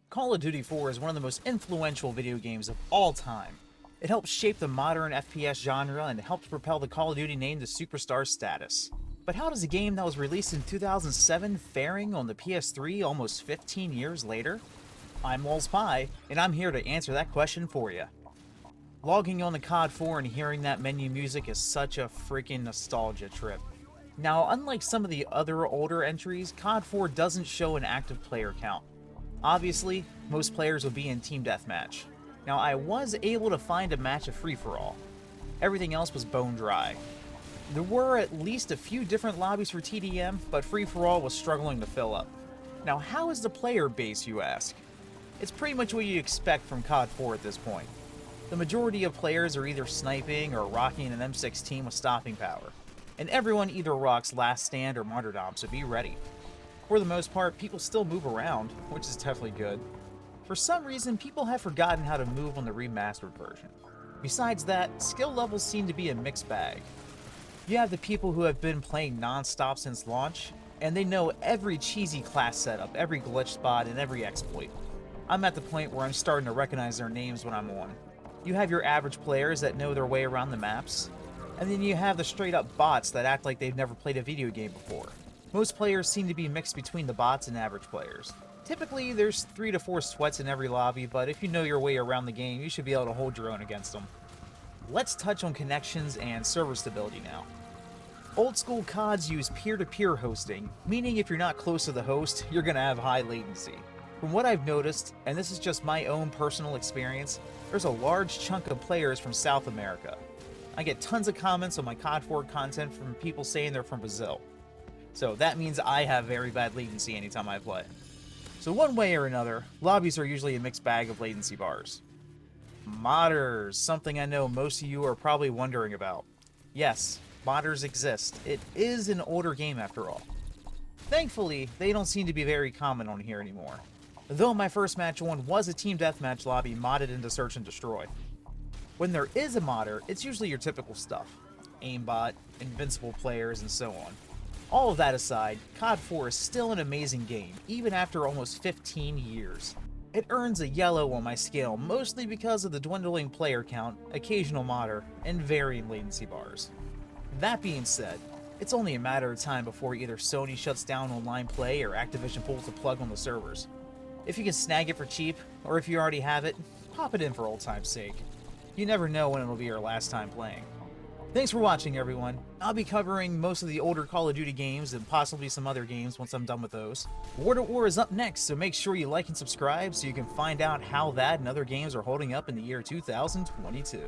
Call of Duty 4 is one of the most influential video games of all time. It helped shape the modern FPS genre and helped propel the Call of Duty name to superstar status. But how does a game that was released in 2007 faring on the PS3 almost 15 years later? I'm lulzPIE, and I'm here to answer that question for you. Logging on to COD 4 and hearing that menu music is such a freaking nostalgia trip. Now, unlike some of the other older entries, COD 4 doesn't show an active player count. Obviously, most players will be in Team Deathmatch. Now, I was able to find a match of free-for-all. Everything else was bone dry. There were at least a few different lobbies for TDM, but free-for-all was struggling to fill up. Now, how is the player base, you ask? It's pretty much what you'd expect from COD 4 at this point. The majority of players are either sniping or rocking an M16 with stopping power, and everyone either rocks Last Stand or Martyrdom, so be ready. For the most part, people still move around, which is definitely good. For some reason, people have forgotten how to move on the remastered version. Besides that, skill levels seem to be a mixed bag. You have the people who have been playing non-stop since launch, and they know every cheesy class setup, every glitch spot, and every exploit. I'm at the point where I'm starting to recognize their names when I'm on. You have your average players that know their way around the maps, and then you have the straight-up bots that act like they've never played a video game before. Most players seem to be mixed between the bots and average players. Typically, there's 3 to 4 sweats in every lobby, but if you know your way around the game, you should be able to hold your own against them. Let's touch on connections and server stability now. Old school CODs use peer-to-peer hosting, meaning if you're not close to the host, you're going to have high latency. From what I've noticed, and this is just my own personal experience, there's a large chunk of players from South America. I get tons of comments on my COD 4 content from people saying they're from Brazil. So that means I have very bad latency anytime I play. So one way or another, lobbies are usually a mixed bag of latency bars. Modders, something I know most of you are probably wondering about. Yes, modders exist. It is an older game after all. Thankfully, they don't seem to be very common on here anymore. Though my first match on was a team deathmatch lobby modded into Search and Destroy. When there is a modder, it's usually your typical stuff. Aimbot, invincible players, and so on. All of that aside, COD 4 is still an amazing game, even after almost 15 years. It earns a yellow on my scale mostly because of the dwindling player count, occasional modder, and varying latency bars. That being said, it's only a matter of time before either Sony shuts down online play or Activision pulls the plug on the servers. If you can snag it for cheap, or if you already have it, pop it in for old time's sake. You never know when it'll be your last time playing. Thanks for watching, everyone. I'll be covering most of the older Call of Duty games and possibly some other games once I'm done with those. War at War is up next, so make sure you like and subscribe so you can find out how that and other games are holding up in the year 2022.